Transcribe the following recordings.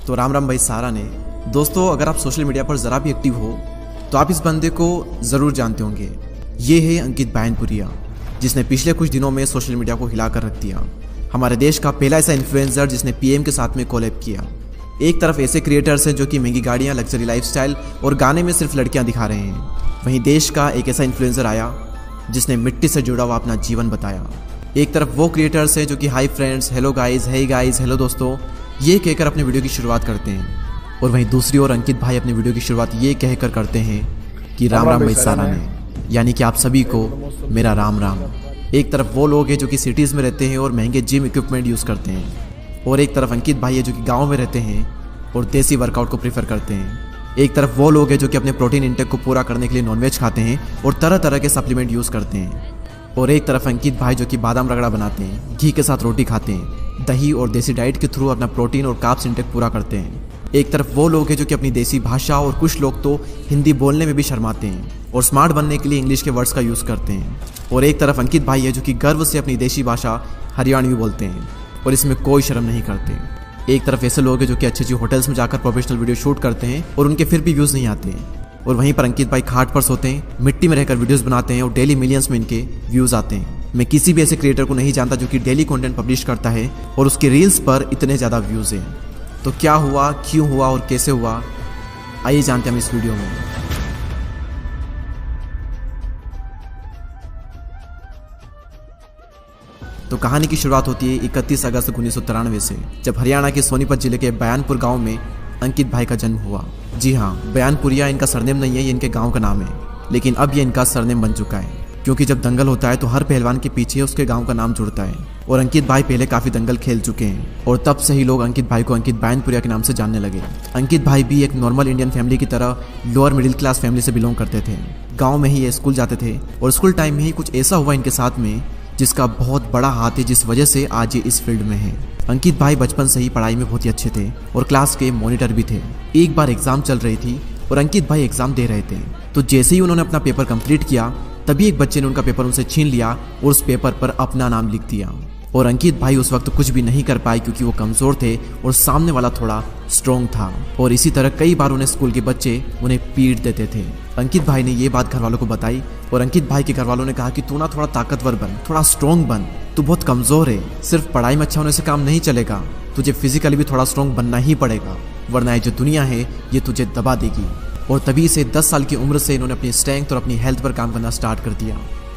तो राम राम भाई सारा ने। दोस्तों, अगर आप सोशल मीडिया पर ज़रा भी एक्टिव हो तो आप इस बंदे को ज़रूर जानते होंगे। ये है अंकित बैनपुरिया, जिसने पिछले कुछ दिनों में सोशल मीडिया को हिला कर रख दिया। हमारे देश का पहला ऐसा इन्फ्लुएंसर जिसने पीएम के साथ में कोलैब किया। एक तरफ ऐसे क्रिएटर्स हैं जो कि महंगी गाड़ियाँ, लग्जरी लाइफस्टाइल और गाने में सिर्फ लड़कियाँ दिखा रहे हैं। वहीं देश का एक ऐसा इन्फ्लुएंसर आया जिसने मिट्टी से जुड़ा हुआ अपना जीवन बताया। एक तरफ वो क्रिएटर्स हैं जो कि hi friends, hello guys, hey guys, hello दोस्तों ये कहकर अपने वीडियो की शुरुआत करते हैं। और वहीं दूसरी ओर अंकित भाई अपनी वीडियो की शुरुआत ये कहकर करते हैं कि राम राम भाई सारा ने, यानी कि आप सभी को मेरा राम राम। एक तरफ वो लोग हैं जो कि सिटीज़ में रहते हैं और महंगे जिम इक्विपमेंट यूज़ करते हैं, और एक तरफ अंकित भाई है जो कि गाँव में रहते हैं और देसी वर्कआउट को प्रीफर करते हैं। एक तरफ वो लोग हैं जो कि अपने प्रोटीन इंटेक को पूरा करने के लिए नॉनवेज खाते हैं और तरह तरह के सप्लीमेंट यूज़ करते हैं। और एक तरफ अंकित भाई जो कि बादाम रगड़ा बनाते हैं, घी के साथ रोटी खाते हैं, दही और देसी डाइट के थ्रू अपना प्रोटीन और कार्ब्स इंटेक पूरा करते हैं। एक तरफ वो लोग हैं जो कि अपनी देसी भाषा, और कुछ लोग तो हिंदी बोलने में भी शर्माते हैं और स्मार्ट बनने के लिए इंग्लिश के वर्ड्स का यूज़ करते हैं। और एक तरफ अंकित भाई है जो कि गर्व से अपनी देशी भाषा हरियाणवी बोलते हैं और इसमें कोई शर्म नहीं करते। एक तरफ ऐसे लोग हैं जो कि अच्छी अच्छी होटल्स में जाकर प्रोफेशनल वीडियो शूट करते हैं और उनके फिर भी व्यूज़ नहीं आते हैं। और वहीं पर अंकित भाई खाट पर सोते हैं, मिट्टी में रहकर वीडियोस बनाते हैं और डेली मिलियंस में इनके व्यूज़ आते हैं। मैं किसी भी ऐसे क्रिएटर को नहीं जानता जो कि डेली कंटेंट पब्लिश करता है और उसके रील्स पर इतने ज़्यादा व्यूज़ हैं। तो क्या हुआ, क्यों हुआ और कैसे हुआ, आइए जानते हैं हम इस वीडियो में। तो कहानी की शुरुआत होती है 31 अगस्त 1993 से, जब हरियाणा के सोनीपत जिले के बयानपुर गांव में अंकित भाई का जन्म हुआ। जी हाँ, बयानपुरिया इनका सरनेम नहीं है, ये इनके गांव का नाम है, लेकिन अब ये इनका सरनेम बन चुका है क्योंकि जब दंगल होता है तो हर पहलवान के पीछे उसके गांव का नाम जुड़ता है। और अंकित भाई पहले काफ़ी दंगल खेल चुके हैं और तब से ही लोग अंकित भाई को अंकित बैनपुरिया के नाम से जानने लगे। अंकित भाई भी एक नॉर्मल इंडियन फैमिली की तरह लोअर मिडिल क्लास फैमिली से बिलोंग करते थे। गाँव में ही ये स्कूल जाते थे और स्कूल टाइम में ही कुछ ऐसा हुआ इनके साथ में जिसका बहुत बड़ा हाथ है, जिस वजह से आज ये इस फील्ड में है। अंकित भाई बचपन से ही पढ़ाई में बहुत ही अच्छे थे और क्लास के मॉनिटर भी थे। एक बार एग्जाम चल रही थी और अंकित भाई एग्जाम दे रहे थे, तो जैसे ही उन्होंने अपना पेपर कंप्लीट किया तभी एक बच्चे ने उनका पेपर उनसे छीन लिया और उस पेपर पर अपना नाम लिख दिया। और अंकित भाई उस वक्त कुछ भी नहीं कर पाए क्योंकि वो कमज़ोर थे और सामने वाला थोड़ा स्ट्रॉन्ग था। और इसी तरह कई बार उन्हें स्कूल के बच्चे उन्हें पीट देते थे। अंकित भाई ने ये बात घर वालों को बताई और अंकित भाई के घर वालों ने कहा कि तू ना थोड़ा ताकतवर बन, थोड़ा स्ट्रॉन्ग बन, तू बहुत कमज़ोर है, सिर्फ पढ़ाई में अच्छा होने से काम नहीं चलेगा, तुझे फिजिकली भी थोड़ा स्ट्रॉन्ग बनना ही पड़ेगा, वरना ये जो दुनिया है ये तुझे दबा देगी। और तभी से 10 साल की उम्र से इन्होंने अपनी स्ट्रेंथ और अपनी हेल्थ पर काम करना स्टार्ट कर दिया।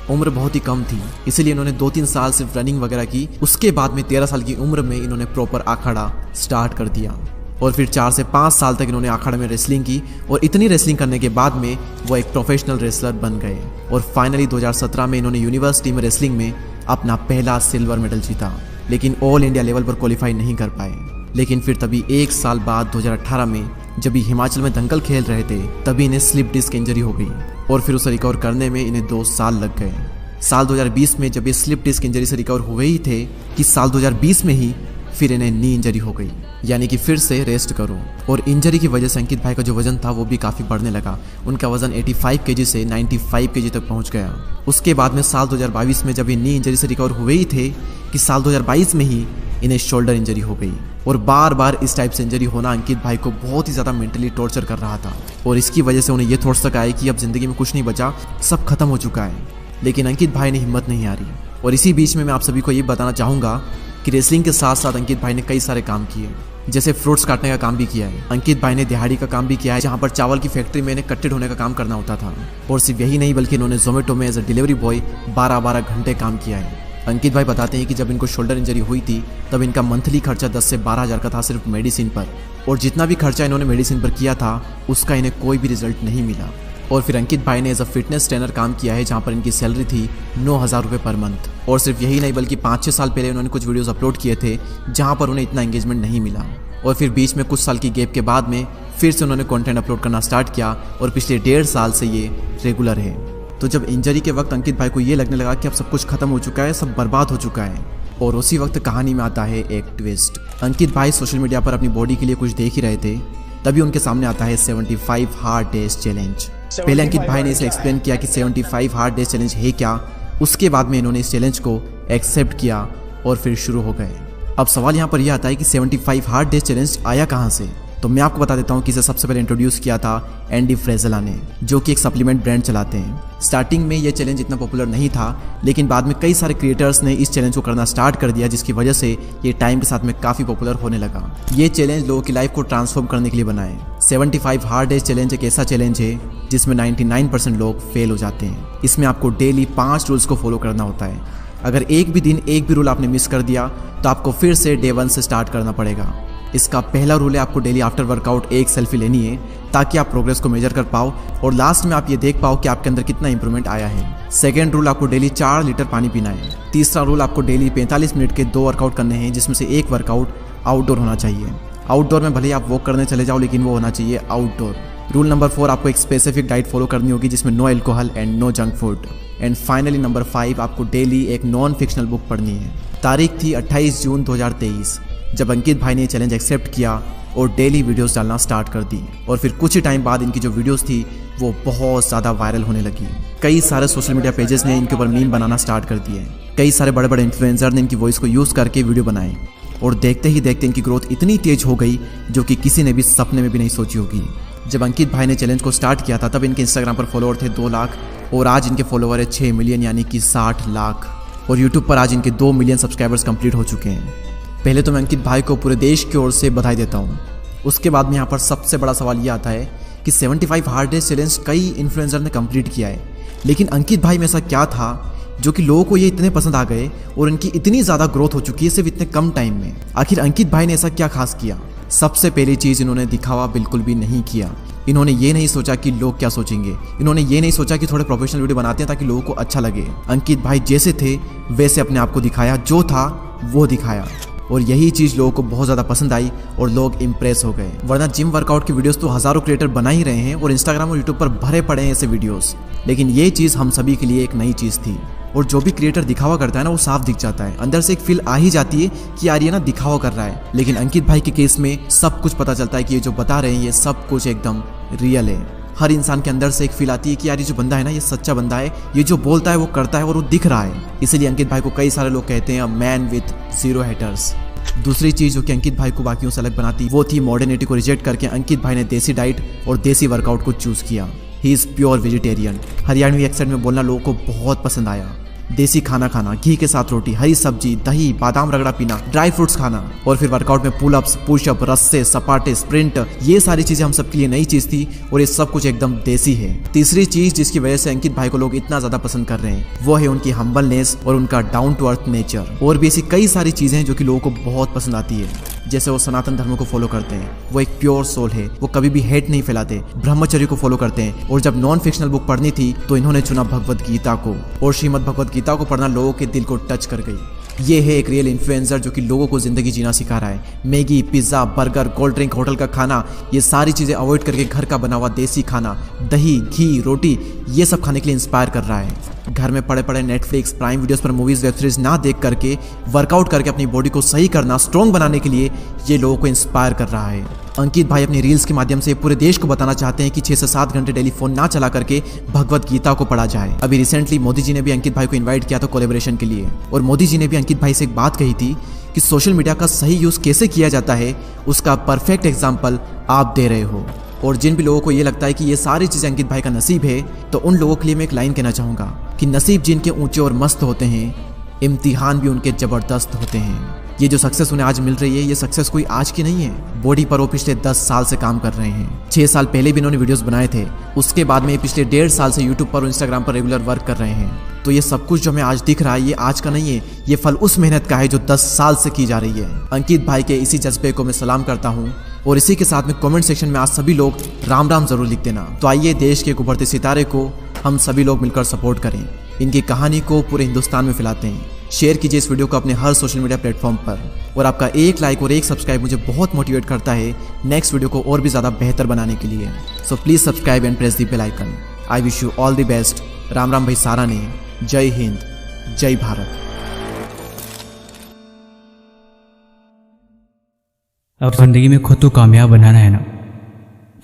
उम्र बहुत ही कम थी, इसीलिए इन्होंने 2-3 साल सिर्फ रनिंग वगैरह की। उसके बाद में 13 साल की उम्र में इन्होंने प्रॉपर अखाड़ा स्टार्ट कर दिया और फिर 4 से 5 साल तक इन्होंने अखाड़े में रेसलिंग की। और इतनी रेसलिंग करने के बाद में वो एक प्रोफेशनल रेसलर बन गए और फाइनली 2017 में इन्होंने यूनिवर्सिटी में रेसलिंग में अपना पहला सिल्वर मेडल जीता, लेकिन ऑल इंडिया लेवल पर क्वालिफाई नहीं कर पाए। लेकिन फिर तभी 1 साल बाद 2018 में जब ये हिमाचल में दंगल खेल रहे थे तभी इन्हें स्लिप डिस्क इंजरी हो गई और फिर उसे रिकवर करने में इन्हें 2 साल लग गए। साल 2020 में जब ये स्लिप डिस्क इंजरी से रिकवर हुए ही थे कि साल 2020 में ही फिर इन्हें नी इंजरी हो गई, यानी कि फिर से रेस्ट करो। और इंजरी की वजह से अंकित भाई का जो वजन था वो भी काफ़ी बढ़ने लगा। उनका वजन 85 केजी से 95 केजी तक पहुंच गया। उसके बाद में साल 2022 में जब ये नी इंजरी से रिकवर हुए ही थे कि साल 2022 में ही इन्हें शोल्डर इंजरी हो गई। और बार बार इस टाइप से इंजरी होना अंकित भाई को बहुत ही ज़्यादा मेंटली टॉर्चर कर रहा था और इसकी वजह से उन्हें ये थॉट्स तक आए कि अब ज़िंदगी में कुछ नहीं बचा, सब खत्म हो चुका है। लेकिन अंकित भाई ने हिम्मत नहीं हारी। और इसी बीच में मैं आप सभी को ये बताना चाहूँगा कि रेसलिंग के साथ साथ अंकित भाई ने कई सारे काम किए, जैसे फ्रूट्स काटने का काम भी किया है। अंकित भाई ने दिहाड़ी का काम भी किया है, जहाँ पर चावल की फैक्ट्री में इन्हें कट्टे ढोने का काम करना होता था। और सिर्फ यही नहीं बल्कि इन्होंने जोमेटो में एज अ डिलीवरी बॉय 12-12 घंटे काम किया है। अंकित भाई बताते हैं कि जब इनको शोल्डर इंजरी हुई थी तब इनका मंथली खर्चा 10 से 12 हज़ार का था सिर्फ मेडिसिन पर, और जितना भी खर्चा इन्होंने मेडिसिन पर किया था उसका इन्हें कोई भी रिजल्ट नहीं मिला। और फिर अंकित भाई ने एज अ फिटनेस ट्रेनर काम किया है, जहाँ पर इनकी सैलरी थी 9,000 रुपये पर मंथ। और सिर्फ यही नहीं बल्कि 5-6 साल पहले उन्होंने कुछ वीडियोस अपलोड किए थे जहाँ पर उन्हें इतना एंगेजमेंट नहीं मिला। और फिर बीच में कुछ साल की गैप के बाद में फिर से उन्होंने कंटेंट अपलोड करना स्टार्ट किया और पिछले 1.5 साल से ये रेगुलर है। तो जब इंजरी के वक्त अंकित भाई को ये लगने लगा कि अब सब कुछ खत्म हो चुका है, सब बर्बाद हो चुका है, और उसी वक्त कहानी में आता है एक ट्विस्ट। अंकित भाई सोशल मीडिया पर अपनी बॉडी के लिए कुछ देख ही रहे थे, तभी उनके सामने आता है 75 हार्ड डेज चैलेंज। पहले अंकित भाई ने इसे एक्सप्लेन किया कि 75 हार्ड डेज चैलेंज है क्या, उसके बाद में इन्होंने इस चैलेंज को एक्सेप्ट किया और फिर शुरू हो गए। अब सवाल यहाँ पर यह आता है कि 75 हार्ड डेज चैलेंज आया कहाँ से। तो मैं आपको बता देता हूँ कि इसे सबसे पहले इंट्रोड्यूस किया था एंडी फ्रेज़ेला ने, जो कि एक सप्लीमेंट ब्रांड चलाते हैं। स्टार्टिंग में ये चैलेंज इतना पॉपुलर नहीं था, लेकिन बाद में कई सारे क्रिएटर्स ने इस चैलेंज को करना स्टार्ट कर दिया, जिसकी वजह से ये टाइम के साथ में काफ़ी पॉपुलर होने लगा। ये चैलेंज लोगों की लाइफ को ट्रांसफॉर्म करने के लिए बनाए। 75 हार्ड डेज चैलेंज एक ऐसा चैलेंज है जिसमें 99% लोग फेल हो जाते हैं। इसमें आपको डेली 5 रूल्स को फॉलो करना होता है। अगर एक भी दिन एक भी रूल आपने मिस कर दिया तो आपको फिर से डे 1 से स्टार्ट करना पड़ेगा। इसका पहला रूल है आपको डेली आफ्टर वर्कआउट एक सेल्फी लेनी है, ताकि आप प्रोग्रेस को मेजर कर पाओ और लास्ट में आप ये देख पाओ कि आपके अंदर कितना इंप्रूवमेंट आया है। सेकेंड रूल, आपको डेली 4 लीटर पानी पीना है। तीसरा रूल, आपको डेली 45 मिनट के 2 वर्कआउट करने हैं, जिसमें से एक वर्कआउट आउटडोर होना चाहिए। आउटडोर में भले ही आप वॉक करने चले जाओ, लेकिन वो होना चाहिए आउटडोर। रूल नंबर 4, आपको एक स्पेसिफिक डाइट फॉलो करनी होगी जिसमें no alcohol and no junk food. And finally number 5, आपको डेली एक नॉन फिक्शनल बुक पढ़नी है। तारीख थी 28 जून 2023 जब अंकित भाई ने चैलेंज एक्सेप्ट किया और डेली वीडियोस डालना स्टार्ट कर दी। और फिर कुछ ही टाइम बाद इनकी जो वीडियोस थी वो बहुत ज़्यादा वायरल होने लगी। कई सारे सोशल मीडिया पेजेस ने इनके ऊपर मीम बनाना स्टार्ट कर दिए। कई सारे बड़े बड़े इन्फ्लुएंसर ने इनकी वॉइस को यूज़ करके वीडियो बनाए और देखते ही देखते इनकी ग्रोथ इतनी तेज हो गई जो कि किसी ने भी सपने में भी नहीं सोची होगी। जब अंकित भाई ने चैलेंज को स्टार्ट किया था तब इनके इंस्टाग्राम पर फॉलोअर थे 2 लाख और आज इनके फॉलोअर है 6 मिलियन यानी कि 60 लाख। और यूट्यूब पर आज इनके 2 मिलियन सब्सक्राइबर्स कंप्लीट हो चुके हैं। पहले तो मैं अंकित भाई को पूरे देश की ओर से बधाई देता हूँ। उसके बाद में यहाँ पर सबसे बड़ा सवाल ये आता है कि 75 हार्ड डेज चैलेंज कई इन्फ्लुएंसर ने कंप्लीट किया है, लेकिन अंकित भाई में ऐसा क्या था जो कि लोगों को ये इतने पसंद आ गए और इनकी इतनी ज़्यादा ग्रोथ हो चुकी है सिर्फ इतने कम टाइम में। आखिर अंकित भाई ने ऐसा क्या खास किया? सबसे पहली चीज़, इन्होंने दिखावा बिल्कुल भी नहीं किया। इन्होंने ये नहीं सोचा कि लोग क्या सोचेंगे। इन्होंने ये नहीं सोचा कि थोड़े प्रोफेशनल वीडियो बनाते हैं ताकि लोगों को अच्छा लगे। अंकित भाई जैसे थे वैसे अपने आप को दिखाया, जो था वो दिखाया और यही चीज़ लोगों को बहुत ज़्यादा पसंद आई और लोग इम्प्रेस हो गए। वरना जिम वर्कआउट की वीडियोस तो हज़ारों क्रिएटर बना ही रहे हैं और इंस्टाग्राम और यूट्यूब पर भरे पड़े हैं ऐसे वीडियोस, लेकिन ये चीज़ हम सभी के लिए एक नई चीज़ थी। और जो भी क्रिएटर दिखावा करता है ना, वो साफ दिख जाता है। अंदर से एक फील आ ही जाती है कि यार ये ना दिखावा कर रहा है। लेकिन अंकित भाई के केस में सब कुछ पता चलता है कि ये जो बता रहे हैं ये सब कुछ एकदम रियल है। हर इंसान के अंदर से एक फील आती है कि यार ये जो बंदा है ना, ये सच्चा बंदा है, ये जो बोलता है वो करता है और वो दिख रहा है। इसीलिए अंकित भाई को कई सारे लोग कहते हैं मैन विथ 0 हेटर्स। दूसरी चीज़ जो कि अंकित भाई को बाकियों से अलग बनाती वो थी मॉडर्निटी को रिजेक्ट करके अंकित भाई ने देसी डाइट और देसी वर्कआउट को चूज़ किया। He is pure vegetarian. Haryanvi accent में बोलना लोगों को बहुत पसंद आया। देसी खाना खाना, घी के साथ रोटी, हरी सब्जी, दही, बादाम रगड़ा पीना, ड्राई फ्रूट्स खाना और फिर वर्कआउट में पुलअप्स, पुशअप, रस्से, सपाटे, स्प्रिंट, ये सारी चीज़ें हम सबके लिए नई चीज़ थी और ये सब कुछ एकदम देसी है। तीसरी चीज़ जिसकी वजह से अंकित भाई को लोग इतना ज़्यादा पसंद कर रहे हैं वो है उनकी हम्बलनेस और उनका डाउन टू अर्थ नेचर। और भी ऐसी कई सारी चीज़ें हैं जो कि लोगों को बहुत पसंद आती है। जैसे वो सनातन धर्म को फॉलो करते हैं, वो एक प्योर सोल है, वो कभी भी हेट नहीं फैलाते, ब्रह्मचर्य को फॉलो करते हैं। और जब नॉन फिक्शनल बुक पढ़नी थी तो इन्होंने चुना भगवद गीता को और श्रीमद् भगवद गीता को पढ़ना लोगों के दिल को टच कर गई। ये है एक रियल इन्फ्लुएंसर जो कि लोगों को जिंदगी जीना सिखा रहा है। Maggi, pizza, burger, cold drink, hotel का खाना, ये सारी चीज़ें अवॉइड करके घर का बना हुआ देसी खाना, दही, घी, रोटी, ये सब खाने के लिए इंस्पायर कर रहा है। घर में पड़े पड़े नेटफ्लिक्स, प्राइम वीडियोस पर मूवीज़, वेब सीरीज ना देख करके वर्कआउट करके अपनी बॉडी को सही करना, स्ट्रॉन्ग बनाने के लिए ये लोगों को इंस्पायर कर रहा है। अंकित भाई अपनी रील्स के माध्यम से पूरे देश को बताना चाहते हैं कि 6 से 7 घंटे डेली फोन ना चला करके भगवद गीता को पढ़ा जाए। अभी रिसेंटली मोदी जी ने भी अंकित भाई को इन्वाइट किया था कोलैबोरेशन के लिए और मोदी जी ने भी अंकित भाई से एक बात कही थी कि सोशल मीडिया का सही यूज़ कैसे किया जाता है उसका परफेक्ट एग्जाम्पल आप दे रहे हो। और जिन भी लोगों को ये लगता है कि ये सारी चीज़ें अंकित भाई का नसीब है, तो उन लोगों के लिए मैं एक लाइन कहना चाहूँगा कि नसीब जिनके ऊंचे और मस्त होते हैं, इम्तिहान भी उनके ज़बरदस्त होते हैं। ये जो सक्सेस उन्हें आज मिल रही है, ये सक्सेस कोई आज की नहीं है। बॉडी पर वो पिछले 10 साल से काम कर रहे हैं। 6 साल पहले भी इन्होंने वीडियोस बनाए थे, उसके बाद में पिछले 1.5 साल से यूट्यूब पर और इंस्टाग्राम पर रेगुलर वर्क कर रहे हैं। तो ये सब कुछ जो हमें आज दिख रहा है ये आज का नहीं है, ये फल उस मेहनत का है जो 10 साल से की जा रही है। अंकित भाई के इसी जज्बे को मैं सलाम करता हूँ और इसी के साथ में कमेंट सेक्शन में आज सभी लोग राम राम जरूर लिख देना। तो आइए देश के एक उभरते सितारे को हम सभी लोग मिलकर सपोर्ट करें, इनकी कहानी को पूरे हिंदुस्तान में फैलाते हैं। शेयर कीजिए इस वीडियो को अपने हर सोशल मीडिया प्लेटफॉर्म पर और आपका एक लाइक और एक सब्सक्राइब मुझे बहुत मोटिवेट करता है नेक्स्ट वीडियो को और भी ज़्यादा बेहतर बनाने के लिए। So please subscribe and press the bell icon. I wish you all the best. Ram Ram भाई सारा ने। जय हिंद, जय भारत। अब जिंदगी में खुद को कामयाब बनाना है ना,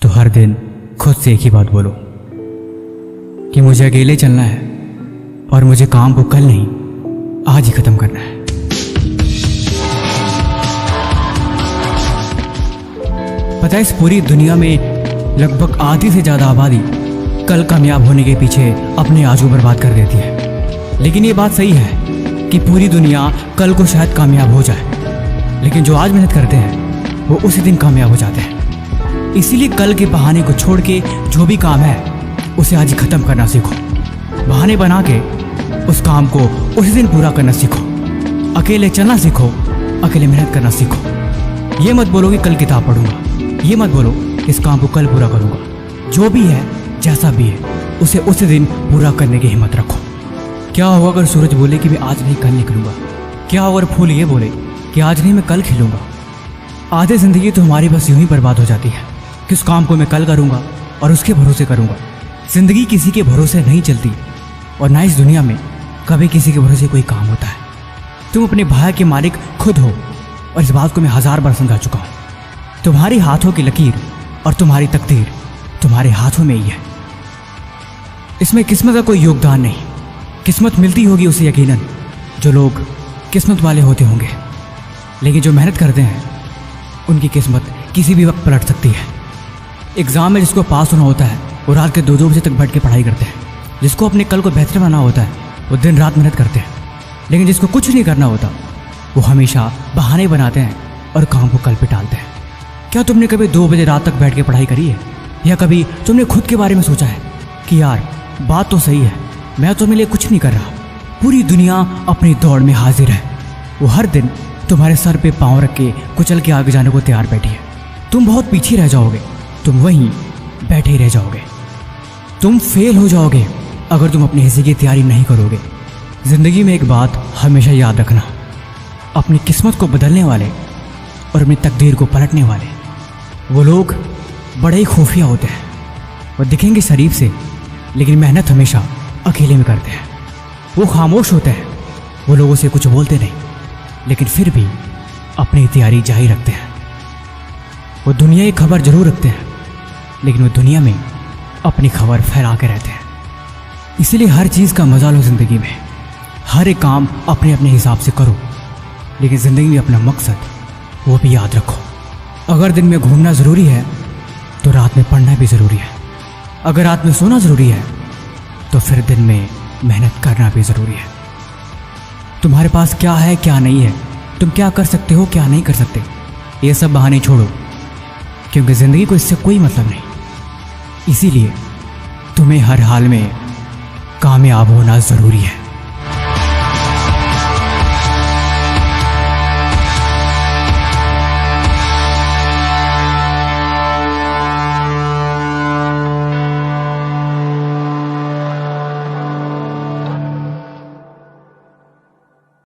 तो हर दिन खुद से एक ही बात बोलो कि मुझे अकेले चलना है और मुझे काम को कल नहीं आज ही खत्म करना है। पता है, इस पूरी दुनिया में लगभग आधी से ज़्यादा आबादी कल कामयाब होने के पीछे अपने आज को बर्बाद कर देती है। लेकिन ये बात सही है कि पूरी दुनिया कल को शायद कामयाब हो जाए, लेकिन जो आज मेहनत करते हैं वो उसी दिन कामयाब हो जाते हैं। इसीलिए कल के बहाने को छोड़ के जो भी काम है उसे आज ही ख़त्म करना सीखो। बहाने बना के उस काम को उसी दिन पूरा करना सीखो। अकेले चलना सीखो, अकेले मेहनत करना सीखो। ये मत बोलो कि कल किताब पढ़ूंगा, ये मत बोलो इस काम को कल पूरा करूंगा। जो भी है, जैसा भी है, उसे उसी दिन पूरा करने की हिम्मत रखो। क्या होगा अगर सूरज बोले कि मैं आज नहीं कल निकलूंगा? क्या होगा अगर फूल ये बोले कि आज नहीं मैं कल खिलूंगा? आधे ज़िंदगी तो हमारी बस यूं ही बर्बाद हो जाती है कि उस काम को मैं कल करूंगा और उसके भरोसे करूंगा। ज़िंदगी किसी के भरोसे नहीं चलती और ना इस दुनिया में कभी किसी के भरोसे कोई काम होता है। तुम अपने भाई के मालिक खुद हो और इस बात को मैं 1000 बार समझा चुका हूँ। तुम्हारी हाथों की लकीर और तुम्हारी तकदीर तुम्हारे हाथों में ही है। इसमें किस्मत का कोई योगदान नहीं। किस्मत मिलती होगी उसे यकीनन जो लोग किस्मत वाले होते होंगे, लेकिन जो मेहनत करते हैं उनकी किस्मत किसी भी वक्त पलट सकती है। एग्ज़ाम में जिसको पास होना होता है वो रात के 2-2 बजे तक बैठ के पढ़ाई करते हैं। जिसको अपने कल को बेहतर बनाना होता है वो दिन रात मेहनत करते हैं। लेकिन जिसको कुछ नहीं करना होता वो हमेशा बहाने बनाते हैं और काम को कल पे टालते हैं। क्या तुमने कभी 2 बजे रात तक बैठ के पढ़ाई करी है? या कभी तुमने खुद के बारे में सोचा है कि यार बात तो सही है, मैं तो मेरे लिए कुछ नहीं कर रहा। पूरी दुनिया अपनी दौड़ में हाजिर है। वो हर दिन तुम्हारे सर पे पाँव रख के कुचल के आगे जाने को तैयार बैठी है। तुम बहुत पीछे रह जाओगे, तुम वहीं बैठे ही रह जाओगे। तुम फेल हो जाओगे अगर तुम अपने हिस्से की तैयारी नहीं करोगे। ज़िंदगी में एक बात हमेशा याद रखना, अपनी किस्मत को बदलने वाले और अपनी तकदीर को पलटने वाले वो लोग बड़े ही खुफिया होते हैं। वो दिखेंगे शरीफ से, लेकिन मेहनत हमेशा अकेले में करते हैं। वो खामोश होते हैं, वो लोगों से कुछ बोलते नहीं, लेकिन फिर भी अपनी तैयारी जारी रखते हैं। वो दुनिया की खबर जरूर रखते हैं, लेकिन वो दुनिया में अपनी खबर फैला के रहते हैं। इसीलिए हर चीज़ का मजा लो ज़िंदगी में। हर एक काम अपने अपने हिसाब से करो, लेकिन ज़िंदगी में अपना मकसद वो भी याद रखो। अगर दिन में घूमना ज़रूरी है तो रात में पढ़ना भी ज़रूरी है। अगर रात में सोना ज़रूरी है तो फिर दिन में मेहनत करना भी ज़रूरी है। तुम्हारे पास क्या है क्या नहीं है, तुम क्या कर सकते हो क्या नहीं कर सकते, ये सब बहाने छोड़ो, क्योंकि ज़िंदगी को इससे कोई मतलब नहीं। इसीलिए तुम्हें हर हाल में कामयाब होना ज़रूरी है।